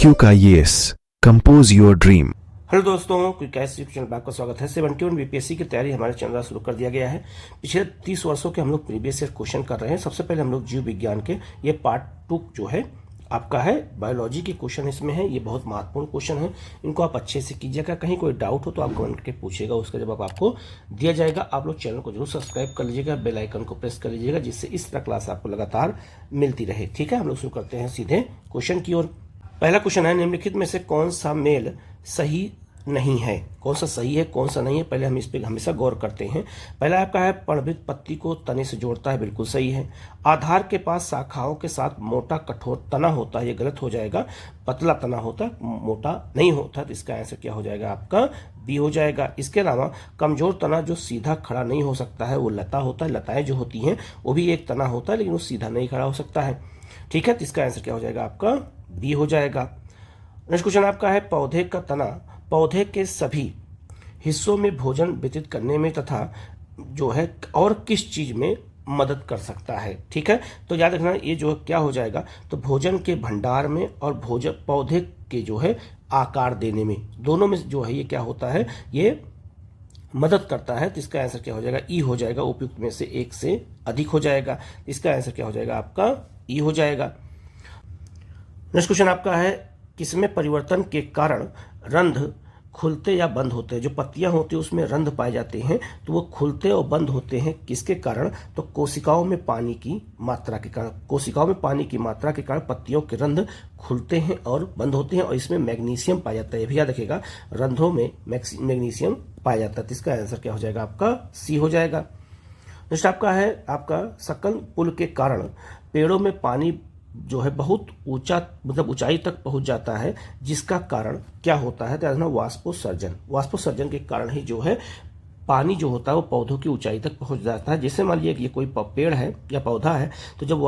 QKIS compose your dream. Hello दोस्तों, क्विकआईएस YouTube channel पर आपका स्वागत है। 71 बीपीएससी की तैयारी हमारे चैनल शुरू कर दिया गया है। पिछले 30 वर्षों के हम लोग प्रीवियस ईयर क्वेश्चन कर रहे हैं। सबसे पहले हम लोग जीव विज्ञान के ये पार्ट 2 जो है आपका है बायोलॉजी के क्वेश्चन इसमें है। ये बहुत महत्वपूर्ण क्वेश्चन है, इनको आप अच्छे से कीजिएगा। कहीं कोई डाउट हो तो आप कमेंट करके पूछिएगा, उसका जवाब आपको दिया जाएगा। आप लोग चैनल को जरूर सब्सक्राइब कर लीजिएगा, बेल आइकन को प्रेस कर लीजिएगा, जिससे इस तरह क्लास आपको लगातार मिलती रहे। ठीक है, हम लोग शुरू करते हैं सीधे क्वेश्चन की ओर। पहला क्वेश्चन है, निम्नलिखित में से कौन सा मेल सही नहीं है? कौन सा सही है, कौन सा नहीं है, पहले हम इस पर हमेशा गौर करते हैं। पहला आपका है, पर्णभित पत्ती को तने से जोड़ता है, बिल्कुल सही है। आधार के पास शाखाओं के साथ मोटा कठोर तना होता है, ये गलत हो जाएगा। पतला तना होता है, मोटा नहीं होता। तो इसका आंसर क्या हो जाएगा आपका? बी हो जाएगा। इसके अलावा कमजोर तना जो सीधा खड़ा नहीं हो सकता है वो लता होता है। लताएं जो होती हैं वो भी एक तना होता है, लेकिन वो सीधा नहीं खड़ा हो सकता है। ठीक है, तो इसका आंसर क्या हो जाएगा आपका? बी हो जाएगा। नेक्स्ट क्वेश्चन आपका है, पौधे का तना पौधे के सभी हिस्सों में भोजन वितरित करने में तथा जो है और किस चीज में मदद कर सकता है? ठीक है, तो याद रखना ये जो क्या हो जाएगा, तो भोजन के भंडार में और भोजन पौधे के जो है आकार देने में, दोनों में जो है ये क्या होता है, ये मदद करता है। तो इसका आंसर क्या हो जाएगा? ई हो जाएगा। उपयुक्त में से एक से अधिक हो जाएगा। इसका आंसर क्या हो जाएगा आपका? ई हो जाएगा। नेक्स्ट क्वेश्चन आपका है, किसमें परिवर्तन के कारण रंध्र खुलते या बंद होते हैं? जो पत्तियां होती हैं उसमें रंध्र पाए जाते हैं, तो वो खुलते और बंद होते हैं किसके कारण? तो कोशिकाओं में पानी की मात्रा के कारण। कोशिकाओं में पानी की मात्रा के कारण पत्तियों के रंध्र खुलते हैं और बंद होते हैं, और इसमें मैग्नीशियम पाया जाता है। ये भी याद रखिएगा, रंध्रों में मैग्नीशियम पाया जाता है। तो इसका आंसर क्या हो जाएगा आपका? सी हो जाएगा। नेक्स्ट आपका है, आपका सकल पुल के कारण पेड़ों में पानी जो है बहुत ऊंचा मतलब ऊंचाई तक पहुंच जाता है, जिसका कारण क्या होता है? तो वाष्पोत्सर्जन। वाष्पोत्सर्जन के कारण ही जो है पानी जो होता है वो पौधों की ऊंचाई तक पहुंच जाता है। जैसे मान लीजिए कि ये कोई पेड़ है या पौधा है, तो जब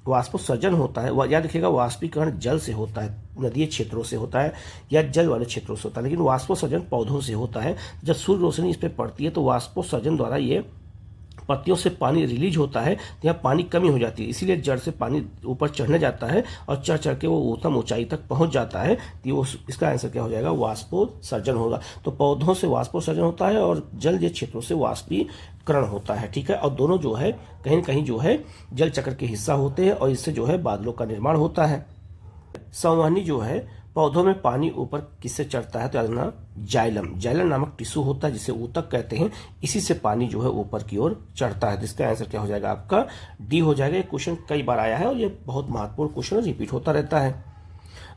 वाष्पोत्सर्जन होता है, याद रखिएगा वाष्पीकरण जल से होता है, नदीय क्षेत्रों से होता है या जल वाले क्षेत्रों से होता है, लेकिन वाष्पोत्सर्जन पौधों से होता है। जब सूर्य रोशनी इस पर पड़ती है तो वाष्पोत्सर्जन द्वारा ये पत्तियों से पानी रिलीज होता है, तो यहाँ पानी कमी हो जाती है, इसीलिए जड़ से पानी ऊपर चढ़ने जाता है और चढ़ चढ़ के वो उत्तम ऊंचाई तक पहुंच जाता है। तो वो इसका आंसर क्या हो जाएगा? वाष्पोत्सर्जन होगा। तो पौधों से वाष्पोत्सर्जन होता है और जलीय क्षेत्रों से वाष्पीकरण होता है। ठीक है, और दोनों जो है कहीं न कहीं जो है जल चक्र के हिस्सा होते हैं, और इससे जो है बादलों का निर्माण होता है। संवहनी जो है पौधों में पानी ऊपर किससे चढ़ता है? तो जाइलम। जाइलम नामक टिश्यू होता है जिसे ऊतक कहते हैं, इसी से पानी जो है ऊपर की ओर चढ़ता है। जिसका आंसर क्या हो जाएगा आपका? डी हो जाएगा। ये क्वेश्चन कई बार आया है और ये बहुत महत्वपूर्ण क्वेश्चन रिपीट होता रहता है।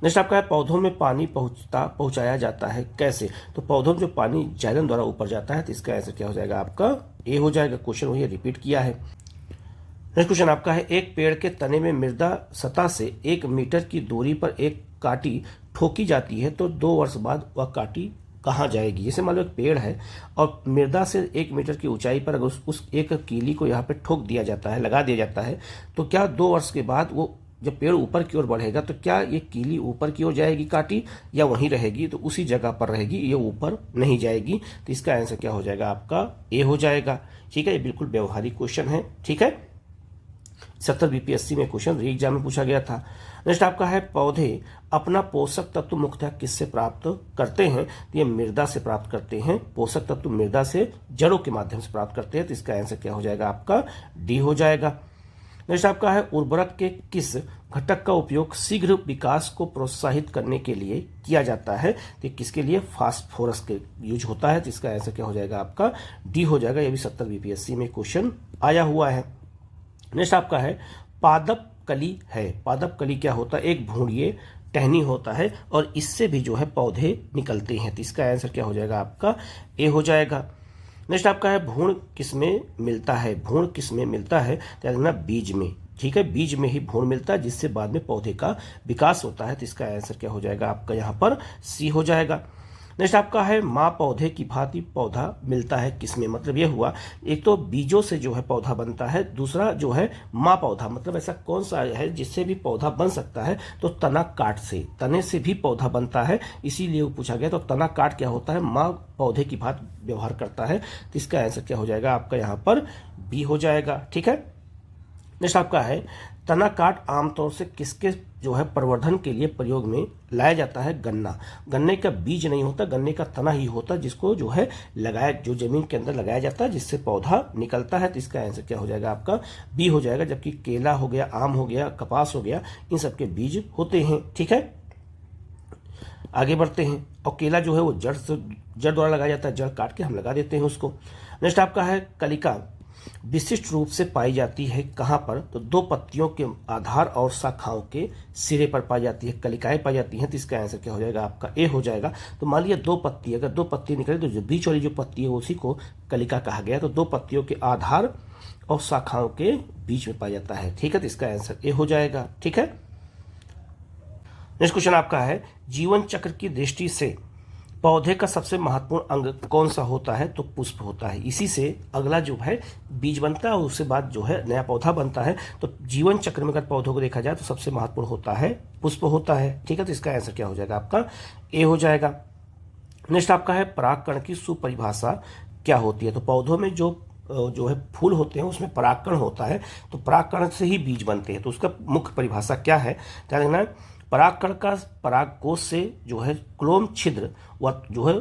नेक्स्ट आपका है, पौधों में पानी पहुंचाया जाता है कैसे? तो पौधों में जो पानी जाइलम द्वारा ऊपर जाता है, तो इसका आंसर क्या हो जाएगा आपका? ए हो जाएगा। क्वेश्चन वही रिपीट किया है। नेक्स्ट क्वेश्चन आपका है, एक पेड़ के तने में मृदा सतह से 1 मीटर की दूरी पर एक काटी ठोकी जाती है, तो 2 वर्ष बाद वह काटी कहाँ जाएगी? जैसे मान लो एक पेड़ है और मृदा से 1 मीटर की ऊंचाई पर अगर उस एक कीली को यहाँ पे ठोक दिया जाता है, लगा दिया जाता है, तो क्या 2 वर्ष के बाद वो जब पेड़ ऊपर की ओर बढ़ेगा तो क्या ये कीली ऊपर की ओर जाएगी काटी, या वहीं रहेगी? तो उसी जगह पर रहेगी, ये ऊपर नहीं जाएगी। तो इसका आंसर क्या हो जाएगा आपका? ए हो जाएगा। ठीक है, ये बिल्कुल व्यवहारिक क्वेश्चन है। ठीक है, 70 बीपीएससी में क्वेश्चन री एग्जाम में पूछा गया था। नेक्स्ट आपका है, पौधे अपना पोषक तत्व मुख्यतः किससे प्राप्त करते हैं? तो ये मृदा से प्राप्त करते हैं। पोषक तत्व मृदा से जड़ों के माध्यम से प्राप्त करते हैं। तो इसका आंसर क्या हो जाएगा आपका? डी हो जाएगा। नेक्स्ट आपका है, उर्वरक के किस घटक का उपयोग शीघ्र विकास को प्रोत्साहित करने के लिए किया जाता है? तो किसके लिए? फास्फोरस के यूज होता है। तो इसका आंसर क्या हो जाएगा आपका? डी हो जाएगा। यह भी 70 बीपीएससी में क्वेश्चन आया हुआ है। नेक्स्ट आपका है, पादप कली है। पादप कली क्या होता है? एक भूणीय टहनी होता है और इससे भी जो है पौधे निकलते हैं। तो इसका आंसर क्या हो जाएगा आपका? ए हो जाएगा। नेक्स्ट आपका है, भ्रूण किसमें मिलता है? भ्रूण किसमें मिलता है? तो बीज में। ठीक है, बीज में ही भ्रूण मिलता है, जिससे बाद में पौधे का विकास होता है। तो इसका आंसर क्या हो जाएगा आपका? यहाँ पर सी हो जाएगा। नेक्स्ट आपका है, माँ पौधे की भांति पौधा मिलता है किसमें? मतलब यह हुआ, एक तो बीजों से जो है पौधा बनता है, दूसरा जो है माँ पौधा, मतलब ऐसा कौन सा है जिससे भी पौधा बन सकता है? तो तना काट से, तने से भी पौधा बनता है, इसीलिए वो पूछा गया। तो तना काट क्या होता है? माँ पौधे की भांति व्यवहार करता है। तो इसका आंसर क्या हो जाएगा आपका? यहाँ पर बी हो जाएगा। ठीक है, नेक्स्ट आपका है, तना काट आमतौर से किसके जो है प्रवर्धन के लिए प्रयोग में लाया जाता है? गन्ना। गन्ने का बीज नहीं होता, गन्ने का तना ही होता जिसको जो है लगाया, जो जमीन के अंदर लगाया जाता है, जिससे पौधा निकलता है। तो इसका आंसर क्या हो जाएगा आपका? बी हो जाएगा। जबकि केला हो गया, आम हो गया, कपास हो गया, इन सब के बीज होते हैं। ठीक है, आगे बढ़ते हैं। और केला जो है वो जड़ द्वारा लगाया जाता है, जड़ काट के हम लगा देते हैं उसको। नेक्स्ट आपका है कलिका विशिष्ट रूप से पाई जाती है कहाँ पर? तो दो पत्तियों के आधार और शाखाओं के सिरे पर पाई जाती है, कलिकाएं पाई जाती हैं। तो इसका आंसर क्या हो जाएगा आपका? ए हो जाएगा। तो मान लिया दो पत्ती, अगर दो पत्ती निकले तो जो बीच वाली जो पत्ती है उसी को कलिका कहा गया। तो दो पत्तियों के आधार और शाखाओं के बीच में पाया जाता है। ठीक है, तो इसका आंसर ए हो जाएगा। ठीक है, नेक्स्ट क्वेश्चन आपका है जीवन चक्र की दृष्टि से पौधे का सबसे महत्वपूर्ण अंग कौन सा होता है? तो पुष्प होता है। इसी से अगला जो है बीज बनता है और उसके बाद जो है नया पौधा बनता है। तो जीवन चक्र में अगर पौधों को देखा जाए तो सबसे महत्वपूर्ण होता है पुष्प होता है। ठीक है, तो इसका आंसर क्या हो जाएगा आपका? ए हो जाएगा। नेक्स्ट आपका है परागकण की सुपरिभाषा क्या होती है? तो पौधों में जो है फूल होते हैं उसमें परागकण होता है, तो परागकण से ही बीज बनते हैं। तो उसका मुख्य परिभाषा क्या है? ध्यान देना, परागकण का परागकोश से जो है क्लोम छिद्र व जो है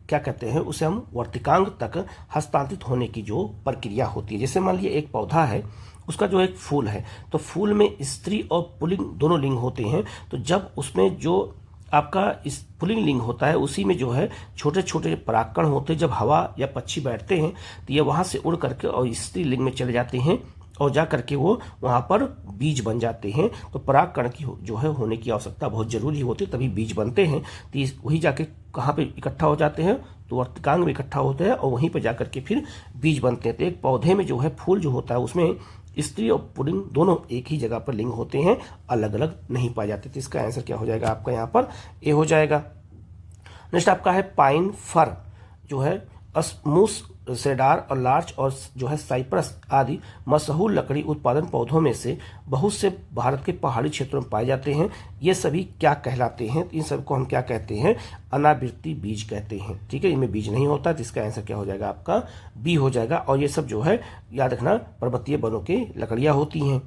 क्या कहते हैं उसे हम वर्तिकांग तक हस्तांतरित होने की जो प्रक्रिया होती है। जैसे मान लीजिए एक पौधा है, उसका जो एक फूल है, तो फूल में स्त्री और पुल्लिंग दोनों लिंग होते हैं। तो जब उसमें जो आपका इस पुल्लिंग लिंग होता है उसी में जो है छोटे छोटे परागकण होते हैं। जब हवा या पक्षी बैठते हैं तो ये वहाँ से उड़ करके और स्त्री लिंग में चले जाते हैं और जा करके वो वहाँ पर बीज बन जाते हैं। तो परागकण की जो है होने की आवश्यकता बहुत जरूरी होती है, तभी बीज बनते हैं। तो वही जाके कहाँ पे इकट्ठा हो जाते हैं? तो वर्तिकांग में इकट्ठा होते हैं और वहीं पर जा करके फिर बीज बनते हैं। तो एक पौधे में जो है फूल जो होता है उसमें स्त्री और पुल्लिंग दोनों एक ही जगह पर लिंग होते हैं, अलग अलग नहीं पाए जाते। तो इसका आंसर क्या हो जाएगा आपका? यहाँ पर ए हो जाएगा। नेक्स्ट आपका है पाइन फर जो है स्मूस सेडार और लार्च और जो है साइप्रस आदि मशहूर लकड़ी उत्पादन पौधों में से बहुत से भारत के पहाड़ी क्षेत्रों में पाए जाते हैं। ये सभी क्या कहलाते हैं? इन सब को हम क्या कहते हैं? अनावृत्ति बीज कहते हैं। ठीक है, इनमें बीज नहीं होता। तो इसका आंसर क्या हो जाएगा आपका? बी हो जाएगा। और ये सब जो है याद रखना पर्वतीय वनों की लकड़ियां होती हैं।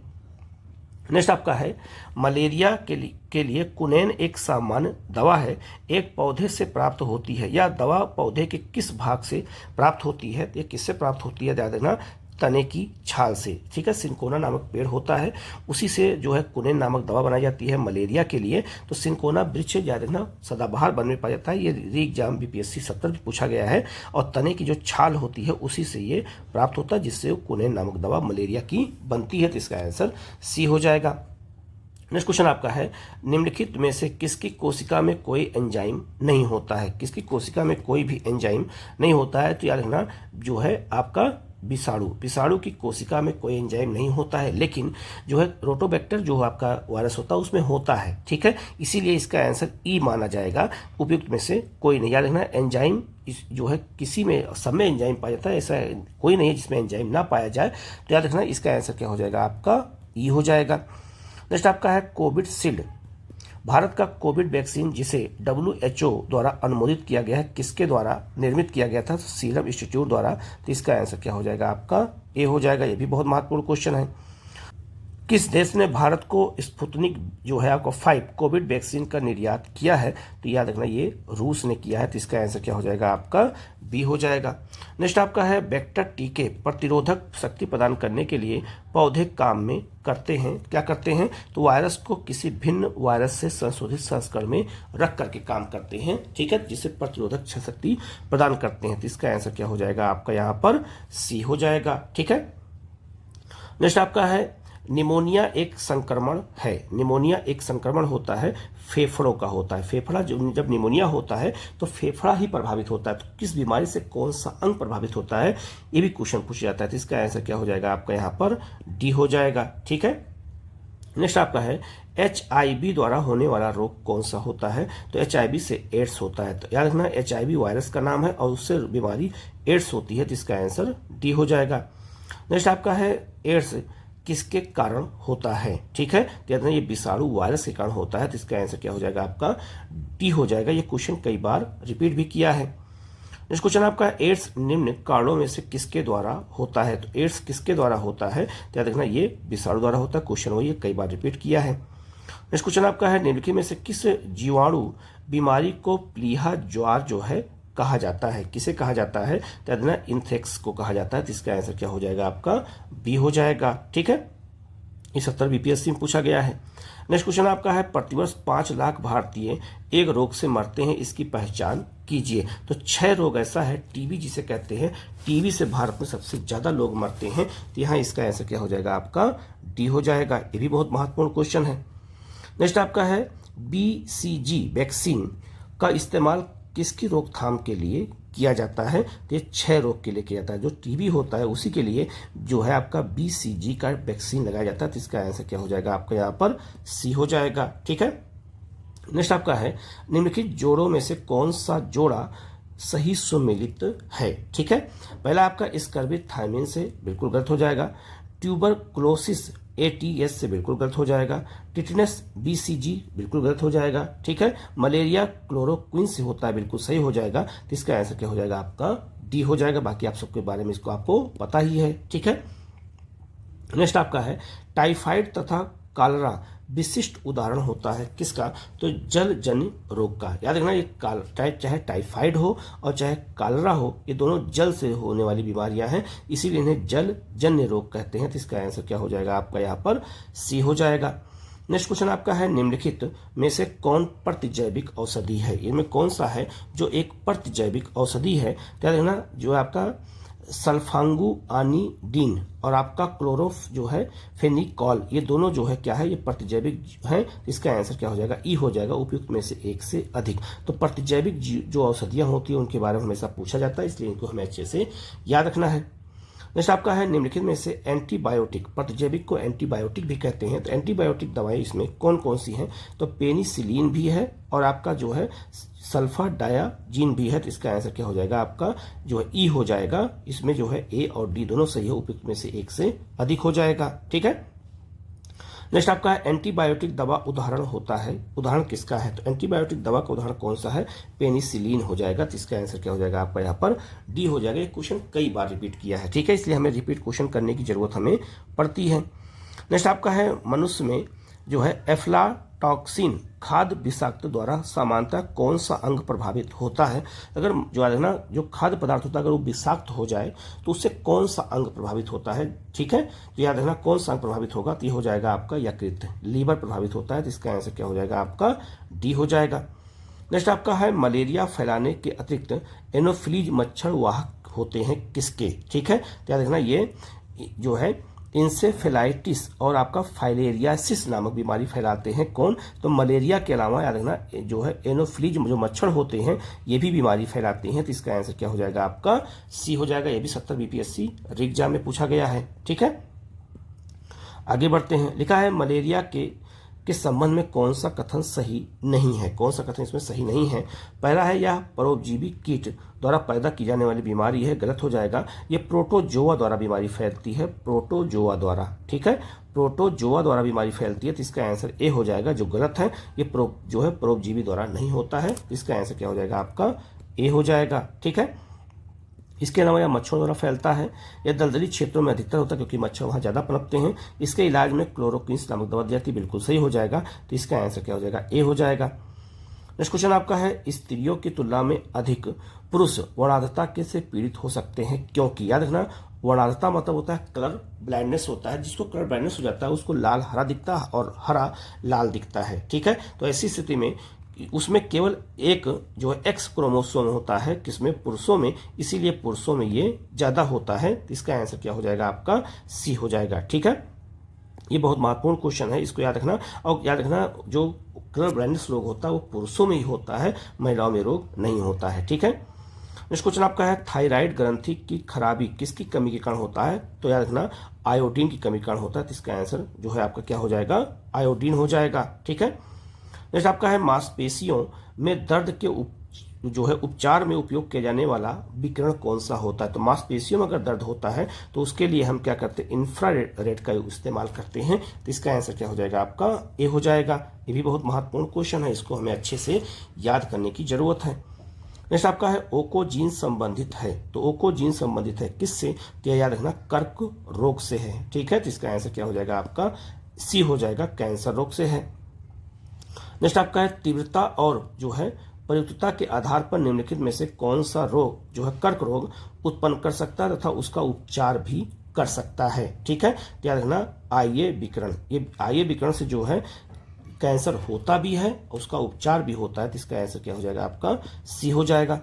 नेक्स्ट आपका है मलेरिया के लिए कुनैन एक सामान्य दवा है, एक पौधे से प्राप्त होती है। यह दवा पौधे के किस भाग से प्राप्त होती है? ये किससे प्राप्त होती है? ध्यान देना, तने की छाल से। ठीक है, सिंकोना नामक पेड़ होता है, उसी से जो है कुनैन नामक दवा बनाई जाती है मलेरिया के लिए। तो सिंकोना वृक्ष याद रखना सदाबहार वन में पाया जाता है। ये री एग्जाम बीपीएससी 70 में पूछा गया है। और तने की जो छाल होती है उसी से ये प्राप्त होता है, जिससे कुनैन नामक दवा मलेरिया की बनती है। तो इसका आंसर सी हो जाएगा। नेक्स्ट क्वेश्चन आपका है निम्नलिखित में से किसकी कोशिका में कोई एंजाइम नहीं होता है? किसकी कोशिका में कोई भी एंजाइम नहीं होता है? तो याद रखना जो है आपका विषाणु की कोशिका में कोई एंजाइम नहीं होता है, लेकिन जो है रोटोबैक्टर जो आपका वायरस होता है उसमें होता है। ठीक है, इसीलिए इसका आंसर ई माना जाएगा। उपयुक्त में से कोई नहीं। याद रखना एंजाइम जो है किसी में सब में एंजाइम पाया जाता है, ऐसा कोई नहीं है जिसमें एंजाइम ना पाया जाए। तो याद रखना इसका आंसर क्या हो जाएगा आपका? ई हो जाएगा। नेक्स्ट आपका है कोविडशील्ड भारत का कोविड वैक्सीन जिसे WHO द्वारा अनुमोदित किया गया है, किसके द्वारा निर्मित किया गया था? सीरम इंस्टीट्यूट द्वारा। तो इसका आंसर क्या हो जाएगा आपका? ए हो जाएगा। ये भी बहुत महत्वपूर्ण क्वेश्चन है। किस देश ने भारत को स्पुतनिक जो है आपको 5 कोविड वैक्सीन का निर्यात किया है? तो याद रखना ये रूस ने किया है। तो इसका आंसर क्या हो जाएगा आपका? बी हो जाएगा। नेक्स्ट आपका है वेक्टर टीके प्रतिरोधक शक्ति प्रदान करने के लिए पौधे काम में करते हैं, क्या करते हैं? तो वायरस को किसी भिन्न वायरस से संशोधित संस्करण में रख करके काम करते हैं। ठीक है, जिससे प्रतिरोधक शक्ति प्रदान करते हैं। तो इसका आंसर क्या हो जाएगा आपका? यहाँ पर सी हो जाएगा। ठीक है, नेक्स्ट आपका है निमोनिया एक संक्रमण है। निमोनिया एक संक्रमण होता है, फेफड़ों का होता है। फेफड़ा जब निमोनिया होता है तो फेफड़ा ही प्रभावित होता है। तो किस बीमारी से कौन सा अंग प्रभावित होता है, ये भी क्वेश्चन पूछा जाता है। तो इसका आंसर क्या हो जाएगा आपका? यहाँ पर डी हो जाएगा। ठीक है, नेक्स्ट आपका है HIV द्वारा होने वाला रोग कौन सा होता है? तो HIV से एड्स होता है। तो याद रखना HIV वायरस का नाम है और उससे बीमारी एड्स होती है। तो इसका आंसर डी हो जाएगा। नेक्स्ट आपका है एड्स किसके कारण होता है? ठीक है, तो याद रखना ये विषाणु वायरस के कारण होता है। तो इसका आंसर क्या हो जाएगा आपका? डी हो जाएगा। ये क्वेश्चन कई बार रिपीट भी किया है। नेक्स्ट क्वेश्चन आपका एड्स निम्न कारणों में से किसके द्वारा होता है? तो एड्स किसके द्वारा होता है? तो याद रखना ये विषाणु द्वारा होता है। क्वेश्चन वही कई बार रिपीट किया है। नेक्स्ट क्वेश्चन आपका है निम्नलिखित में से किस जीवाणु बीमारी को प्लीहा ज्वार जो है कहा जाता है? किसे कहा जाता है? तो याद रखना इंथेक्स को कहा जाता है। तो इसका आंसर क्या हो जाएगा आपका? बी हो जाएगा। ठीक है, ये 70 बीपीएससी में पूछा गया है। नेक्स्ट क्वेश्चन आपका है प्रतिवर्ष 5 लाख भारतीय एक रोग से मरते हैं, इसकी पहचान कीजिए। तो 6 रोग ऐसा है, टीबी जिसे कहते हैं, टीबी से भारत में सबसे ज्यादा लोग मरते हैं। तो यहाँ इसका आंसर क्या हो जाएगा आपका? डी हो जाएगा। ये भी बहुत महत्वपूर्ण क्वेश्चन है। नेक्स्ट आपका है BCG वैक्सीन का इस्तेमाल किसकी रोकथाम के लिए किया जाता है? तो ये 6 रोग के लिए किया जाता है। जो टीबी होता है उसी के लिए जो है आपका BCG का वैक्सीन लगाया जाता है। तो इसका आंसर क्या हो जाएगा आपका? यहाँ पर सी हो जाएगा। ठीक है, नेक्स्ट आपका है निम्नलिखित जोड़ों में से कौन सा जोड़ा सही सुमेलित है? ठीक है, पहला आपका स्कर्बिथाइमिन से बिल्कुल गलत हो जाएगा। ट्यूबरक्लोसिस ATS से बिल्कुल गलत हो जाएगा। टिटनस BCG बिल्कुल गलत हो जाएगा। ठीक है, मलेरिया क्लोरोक्विन से होता है, बिल्कुल सही हो जाएगा। तो इसका आंसर क्या हो जाएगा आपका? डी हो जाएगा। बाकी आप सबके बारे में इसको आपको पता ही है। ठीक है, नेक्स्ट आपका है टाइफाइड तथा कॉलरा विशिष्ट उदाहरण होता है किसका? तो जलजन्य रोग का। याद रखना ये चाहे टाइफाइड हो और चाहे कॉलरा हो, ये दोनों जल से होने वाली बीमारियां हैं, इसीलिए इन्हें जलजन्य रोग कहते हैं। तो इसका आंसर क्या हो जाएगा आपका? यहाँ पर सी हो जाएगा। नेक्स्ट क्वेश्चन आपका है निम्नलिखित में से कौन प्रतिजैविक औषधि है? इनमें कौन सा है जो एक प्रतिजैविक औषधि है? तो याद रखना जो आपका सल्फांगुआनिडीन और आपका क्लोरोफ जो है फेनिकॉल, ये दोनों जो है क्या है? ये प्रतिजैविक हैं। इसका आंसर क्या हो जाएगा? ई हो जाएगा। उपयुक्त में से एक से अधिक। तो प्रतिजैविक जो औषधियां होती हैं उनके बारे में हमेशा पूछा जाता है, इसलिए इनको हमें अच्छे से याद रखना है। नेक्स्ट आपका है निम्नलिखित में से एंटीबायोटिक, प्रतिजैविक को एंटीबायोटिक भी कहते हैं। तो एंटीबायोटिक दवाएं इसमें कौन कौन सी हैं? तो पेनिसिलिन भी है और आपका जो है सल्फाडायाजिन भी है। तो इसका आंसर क्या हो जाएगा आपका? जो है ई हो जाएगा। इसमें जो है ए और डी दोनों सही है, उपयुक्त में से एक से अधिक हो जाएगा। ठीक है, नेक्स्ट आपका एंटीबायोटिक दवा उदाहरण होता है, उदाहरण किसका है? तो एंटीबायोटिक दवा का उदाहरण कौन सा है? पेनिसिलिन हो जाएगा। तो इसका आंसर क्या हो जाएगा आपका? यहाँ पर डी हो जाएगा। ये क्वेश्चन कई बार रिपीट किया है। ठीक है, इसलिए हमें रिपीट क्वेश्चन करने की जरूरत हमें पड़ती है। नेक्स्ट आपका है मनुष्य में जो है एफ्लाटॉक्सिन खाद्य विषाक्त द्वारा सामान्यतः कौन सा अंग प्रभावित होता है? अगर जो है ना जो खाद्य पदार्थ होता है अगर वो विषाक्त हो जाए तो उससे कौन सा अंग प्रभावित होता है? ठीक है, तो याद रखना कौन सा अंग प्रभावित होगा? तो ये हो जाएगा आपका यकृत, लीवर प्रभावित होता है। तो इसका आंसर क्या हो जाएगा आपका? डी हो जाएगा। नेक्स्ट आपका है मलेरिया फैलाने के अतिरिक्त एनोफिलीज मच्छर वाहक होते हैं किसके? ठीक है, तो याद रखना ये जो है इंसेफेलाइटिस और आपका फाइलेरियासिस नामक बीमारी फैलाते हैं। कौन? तो मलेरिया के अलावा याद रखना जो है एनोफिलीज जो मच्छर होते हैं ये भी बीमारी फैलाते हैं। तो इसका आंसर क्या हो जाएगा आपका? सी हो जाएगा। ये भी 70 बीपीएससी एग्जाम में पूछा गया है। ठीक है, आगे बढ़ते हैं। लिखा है मलेरिया के संबंध में कौन सा कथन सही नहीं है? कौन सा कथन इसमें सही नहीं है? पहला है यह परोपजीवी कीट द्वारा पैदा की जाने वाली बीमारी है, गलत हो जाएगा। ये प्रोटोजोआ द्वारा बीमारी फैलती है, प्रोटोजोआ द्वारा। ठीक है, प्रोटोजोआ द्वारा बीमारी फैलती है। तो इसका आंसर ए हो जाएगा, जो गलत है। ये जो है परोपजीवी द्वारा नहीं होता है। इसका आंसर क्या हो जाएगा आपका? ए हो जाएगा। ठीक है, इसके अलावा यह मच्छरों द्वारा फैलता है। यह दलदली क्षेत्रों में अधिकतर होता है क्योंकि मच्छर वहां ज्यादा पनपते हैं। इसके इलाज में क्लोरोक्विन नामक दवा दी जाती है, बिल्कुल सही हो जाएगा। तो इसका आंसर क्या हो जाएगा? ए हो जाएगा। नेक्स्ट क्वेश्चन आपका है स्त्रियों की तुलना में अधिक पुरुष वर्णांधता के से पीड़ित हो सकते हैं क्योंकि? याद रखना वर्णांधता मतलब होता है कलर ब्लाइंडनेस होता है। जिसको कलर ब्लाइंडनेस हो जाता है उसको लाल हरा दिखता है और हरा लाल दिखता है। ठीक है, तो ऐसी स्थिति में उसमें केवल एक जो है एक्स क्रोमोसोम होता है, किसमें? पुरुषों में, इसीलिए पुरुषों में ये ज्यादा होता है। इसका आंसर क्या हो जाएगा आपका? सी हो जाएगा। ठीक है, ये बहुत महत्वपूर्ण क्वेश्चन है, इसको याद रखना। और याद रखना जो कलर ब्लाइंडनेस रोग होता है वो पुरुषों में ही होता है, महिलाओं में रोग नहीं होता है। ठीक है, नेक्स्ट क्वेश्चन आपका है थायराइड ग्रंथि की खराबी किसकी कमी के कारण होता है? तो याद रखना आयोडीन की कमी के कारण होता है। तो इसका आंसर जो है आपका क्या हो जाएगा? आयोडीन हो जाएगा। ठीक है, नेक्स्ट आपका है मांसपेशियों में दर्द के जो है उपचार में उपयोग किया जाने वाला विकिरण कौन सा होता है? तो मांसपेशियों में अगर दर्द होता है तो उसके लिए हम क्या करते हैं? इंफ्रारेड का इस्तेमाल करते हैं। तो इसका आंसर क्या हो जाएगा आपका? ए हो जाएगा। ये भी बहुत महत्वपूर्ण क्वेश्चन है, इसको हमें अच्छे से याद करने की जरूरत है। नेक्स्ट आपका है ओकोजीन संबंधित है, तो ओकोजीन संबंधित है किससे, तो याद रखना कर्क रोग से है। ठीक है, तो इसका आंसर क्या हो जाएगा आपका सी हो जाएगा, कैंसर रोग से है। नेक्स्ट आपका है तीव्रता और जो है प्रयुक्तता के आधार पर निम्नलिखित में से कौन सा रोग जो है कर्क रोग उत्पन्न कर सकता है तथा उसका उपचार भी कर सकता है। ठीक है, याद रखना आइए विकिरण, ये आइए विकिरण से जो है कैंसर होता भी है, उसका उपचार भी होता है, तो इसका आंसर क्या हो जाएगा आपका सी हो जाएगा।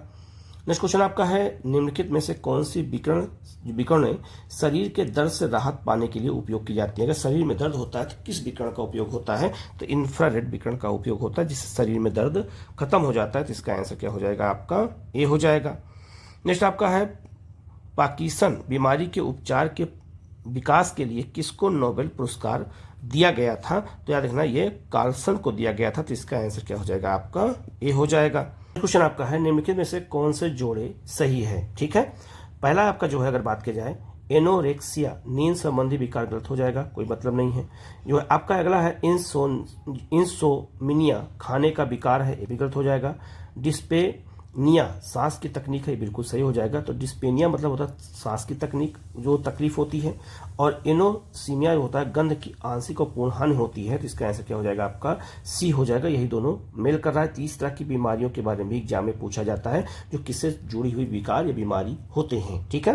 नेक्स्ट क्वेश्चन आपका है निम्नलिखित में से कौन सी विकिरण शरीर के दर्द से राहत पाने के लिए उपयोग की जाती है। अगर शरीर में दर्द होता है तो किस विकिरण का उपयोग होता है, तो इंफ्रारेड विकिरण का उपयोग होता है, जिससे शरीर में दर्द खत्म हो जाता है, तो इसका आंसर क्या हो जाएगा आपका ए हो जाएगा। नेक्स्ट आपका है पार्किंसन बीमारी के उपचार के विकास के लिए किसको नोबेल पुरस्कार दिया गया था, तो याद रखना ये कार्लसन को दिया गया था, तो इसका आंसर क्या हो जाएगा आपका ए हो जाएगा। क्वेश्चन आपका है निम्नलिखित में से कौन से जोड़े सही है। ठीक है, पहला आपका जो है अगर बात की जाए एनोरेक्सिया नींद संबंधी विकार गलत हो जाएगा, कोई मतलब नहीं है। जो है आपका अगला है इंसोमिनिया खाने का विकार है, ये भी गलत हो जाएगा। डिस्पेनिया सांस की तकनीक है, बिल्कुल सही हो जाएगा। तो डिस्पेनिया मतलब होता है सांस की तकनीक जो तकलीफ होती है, और एनोसीमिया होता है गंध की आंशिक और पूर्ण हानि होती है, तो इसका आंसर क्या हो जाएगा आपका सी हो जाएगा। यही दोनों मेल कर रहा है। 30 तरह की बीमारियों के बारे में एग्जाम में पूछा जाता है जो किससे जुड़ी हुई विकार या बीमारी होते हैं। ठीक है,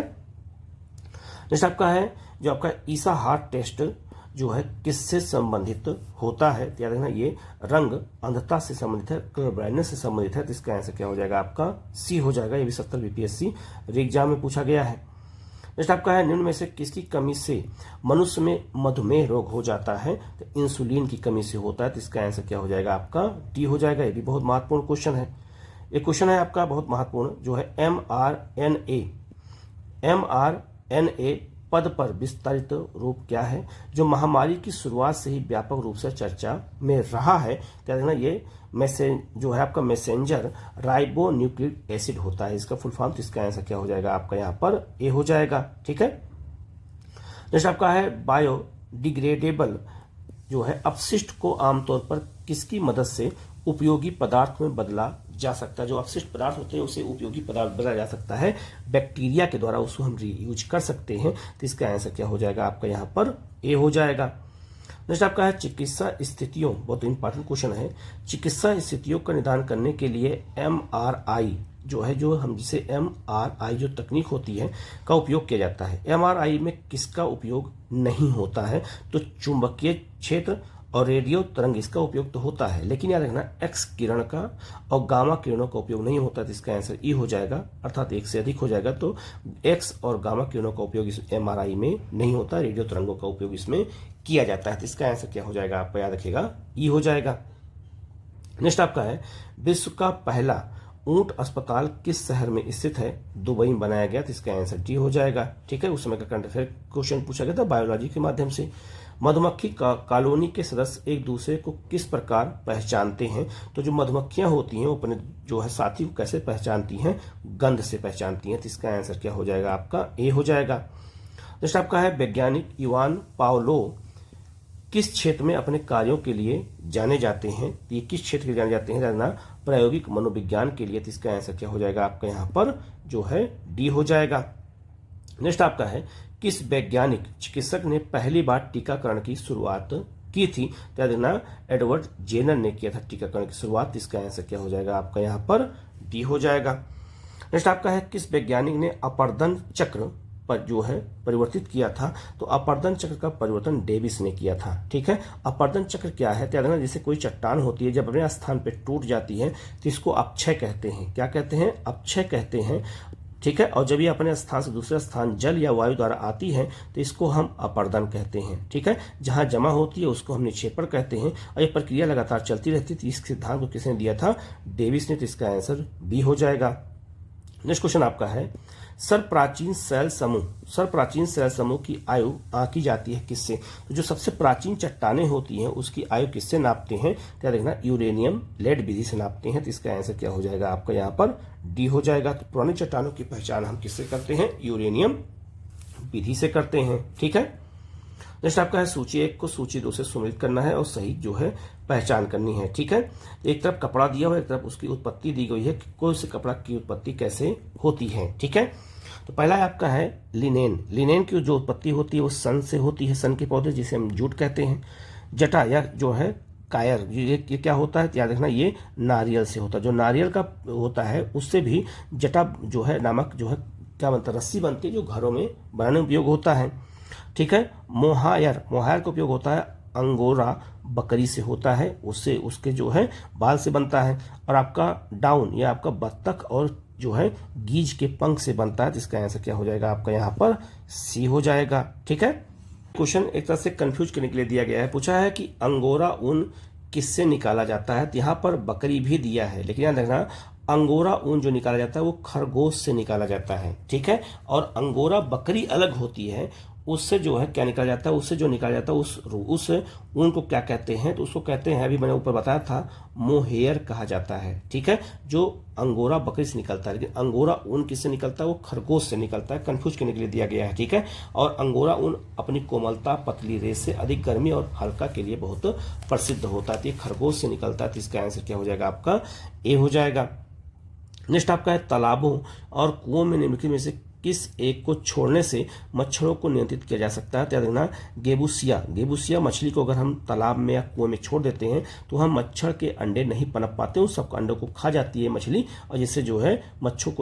नेक्स्ट आपका है जो आपका ईसा हार्ट टेस्ट जो है किससे संबंधित होता है, याद रखना ये रंग अंधता से संबंधित है, कलर ब्लाइंडनेस से संबंधित है, तो इसका आंसर क्या हो जाएगा आपका सी हो जाएगा। ये भी 70 बीपीएससी एग्जाम में पूछा गया है। नेक्स्ट आपका है निम्न में से किसकी कमी से मनुष्य में मधुमेह रोग हो जाता है, तो इंसुलिन की कमी से होता है, तो इसका आंसर क्या हो जाएगा आपका डी हो जाएगा। ये भी बहुत महत्वपूर्ण क्वेश्चन है। एक क्वेश्चन है आपका बहुत महत्वपूर्ण जो है mRNA पद पर विस्तारित रूप क्या है, जो महामारी की शुरुआत से ही व्यापक रूप से चर्चा में रहा है, क्या देखना ये जो है आपका मैसेंजर राइबोन्यूक्लिक एसिड होता है, इसका फुल फॉर्म, तो इसका आंसर क्या हो जाएगा आपका यहाँ पर ए हो जाएगा। ठीक है, नेक्स्ट आपका है बायोडिग्रेडेबल जो है अपशिष्ट को आमतौर पर किसकी मदद से उपयोगी पदार्थ में बदला जा सकता है। जो अपशिष्ट पदार्थ होते हैं उसे उपयोगी पदार्थ बदला जा सकता है बैक्टीरिया के द्वारा, उसको हम रीयूज कर सकते हैं, तो इसका आंसर क्या हो जाएगा आपका यहाँ पर ए हो जाएगा। नेक्स्ट आपका है चिकित्सा स्थितियों, बहुत इंपॉर्टेंट क्वेश्चन है। चिकित्सा स्थितियों का निदान करने के लिए MRI जो है, जो हम जिसे MRI जो तकनीक होती है का उपयोग किया जाता है। MRI में किसका उपयोग नहीं होता है, तो चुंबकीय क्षेत्र और रेडियो तरंग इसका उपयोग तो होता है, लेकिन याद रखना एक्स किरण का और गामा किरणों का उपयोग नहीं होता, तो इसका आंसर ई हो जाएगा, अर्थात एक से अधिक हो जाएगा। तो एक्स और गामा किरणों का उपयोग इस MRI में नहीं होता, रेडियो तरंगों का उपयोग इसमें किया जाता है, तो इसका आंसर क्या हो जाएगा आपका याद रखिएगा ई हो जाएगा। नेक्स्ट आपका है विश्व का पहला ऊंट अस्पताल किस शहर में स्थित है, दुबई में बनाया गया, तो इसका आंसर डी हो जाएगा। ठीक है, उस समय का करंट अफेयर क्वेश्चन पूछा गया था बायोलॉजी के माध्यम से। मधुमक्खी का कॉलोनी के सदस्य एक दूसरे को किस प्रकार पहचानते हैं, तो जो मधुमक्खियां होती हैं वो अपने जो है साथी को कैसे पहचानती हैं, गंध से पहचानती हैं, तो इसका आंसर क्या हो जाएगा आपका ए हो जाएगा। नेक्स्ट आपका है वैज्ञानिक इवान पावलो किस क्षेत्र में अपने कार्यों के लिए जाने जाते हैं, तो ये किस क्षेत्र के लिए जाने जाते हैं, जानना प्रायोगिक मनोविज्ञान के लिए, तो इसका आंसर क्या हो जाएगा आपका यहाँ पर जो है डी हो जाएगा। नेक्स्ट आपका है किस वैज्ञानिक चिकित्सक ने पहली बार टीकाकरण की शुरुआत की थी, तो देखना एडवर्ड जेनर ने किया था टीकाकरण की शुरुआत, इसका आंसर क्या हो जाएगा आपका यहाँ पर डी हो जाएगा। नेक्स्ट आपका है किस वैज्ञानिक ने अपर्दन चक्र पर जो है परिवर्तित किया था, तो अपर्दन चक्र का परिवर्तन डेविस ने किया था। ठीक है, अपर्दन चक्र क्या है, तो देखना जैसे कोई चट्टान होती है जब अपने स्थान पर टूट जाती है तो इसको अपक्षय कहते हैं। क्या कहते हैं, अपक्षय कहते हैं। ठीक है, और जब ये अपने स्थान से दूसरे स्थान जल या वायु द्वारा आती है तो इसको हम अपर्दन कहते हैं। ठीक है, जहां जमा होती है उसको हम निक्षेपण कहते हैं, और ये प्रक्रिया लगातार चलती रहती थी। इस सिद्धांत को किसने दिया था, डेविस ने, तो इसका आंसर बी हो जाएगा। नेक्स्ट क्वेश्चन आपका है सर्वप्राचीन सेल समूह की आयु आंकी जाती है किससे, तो जो सबसे प्राचीन चट्टानें होती हैं उसकी आयु किससे नापते हैं, क्या देखना यूरेनियम लेड विधि से नापते हैं, तो इसका आंसर क्या हो जाएगा आपका यहाँ पर डी हो जाएगा। तो पुरानी चट्टानों की पहचान हम किससे करते हैं, यूरेनियम विधि से करते हैं। ठीक है, नेक्स्ट आपका है सूची 1 को सूची 2 से सम्मिलित करना है और सही जो है पहचान करनी है। ठीक है, एक तरफ कपड़ा दिया हुआ है, एक तरफ उसकी उत्पत्ति दी गई है कि कोई से कपड़ा की उत्पत्ति कैसे होती है। ठीक है, तो पहला आपका है लिनेन। लिनेन की जो उत्पत्ति होती है वो सन से होती है, सन के पौधे जिसे हम जूट कहते हैं। जटा या जो है कायर, ये क्या होता है याद रखना, ये नारियल से होता है। जो नारियल का होता है उससे भी जटा जो है नामक जो है क्या बनता है, रस्सी बनती है जो घरों में बनाने में उपयोग होता है। ठीक है, मोहायर, मोहायर का उपयोग होता है अंगोरा बकरी से होता है, उससे उसके जो है बाल से बनता है। और आपका डाउन ये आपका बत्तख और जो है गीज के पंख से बनता है, जिसका आंसर क्या हो जाएगा आपका यहाँ पर सी हो जाएगा। ठीक है, क्वेश्चन एक तरह से कंफ्यूज करने के लिए दिया गया है। पूछा है कि अंगोरा ऊन किससे निकाला जाता है, तो यहाँ पर बकरी भी दिया है, लेकिन याद रखना अंगोरा ऊन जो निकाला जाता है वो खरगोश से निकाला जाता है। ठीक है, और अंगोरा बकरी अलग होती है, उससे जो है क्या निकाला जाता है, उससे जो निकाला जाता है उस ऊन को क्या कहते हैं, तो उसको कहते हैं, अभी मैंने ऊपर बताया था, मोहेयर कहा जाता है। ठीक है, जो अंगोरा बकरी से निकलता है, लेकिन अंगोरा ऊन किससे निकलता है, वो खरगोश से निकलता है, कंफ्यूज करने के लिए दिया गया है। ठीक है, और अंगोरा ऊन अपनी कोमलता, पतली रेस से, अधिक गर्मी और हल्का के लिए बहुत प्रसिद्ध होता है। ये खरगोश से निकलता है, तो इसका आंसर क्या हो जाएगा आपका ए हो जाएगा। नेक्स्ट आपका है तालाबों और कुओं में निम्नलिखित में से किस एक को छोड़ने से मच्छरों को नियंत्रित किया जा सकता है, तो याद रखना गेबुसिया मछली को अगर हम तालाब में या कुएं में छोड़ देते हैं तो हम मच्छर के अंडे नहीं पनप पाते, उन सब अंडों को खा जाती है मछली, और जिससे जो है मच्छरों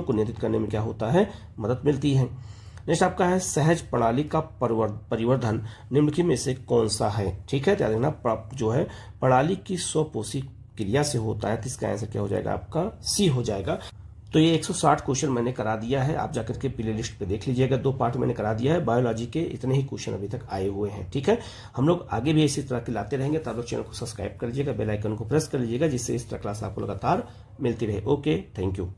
को नियंत्रित करने में क्या होता है, मदद मिलती है। नेक्स्ट आपका है सहज प्रणाली का परिवर्धन निम्नलिखित में से कौन सा है। ठीक है, याद रखना जो है प्रणाली की स्वपोषी क्रिया से होता है, तो इसका आंसर क्या हो जाएगा आपका सी हो जाएगा। तो ये 160 क्वेश्चन मैंने करा दिया है, आप जाकर के प्ले लिस्ट पे देख लीजिएगा, 2 पार्ट मैंने करा दिया है। बायोलॉजी के इतने ही क्वेश्चन अभी तक आए हुए हैं। ठीक है, हम लोग आगे भी इसी तरह के लाते रहेंगे, तब लोग चैनल को सब्सक्राइब कर लीजिएगा, बेल आइकन को प्रेस कर लीजिएगा, जिससे इस तरह क्लास आपको लगातार मिलती रहे। Okay, thank you.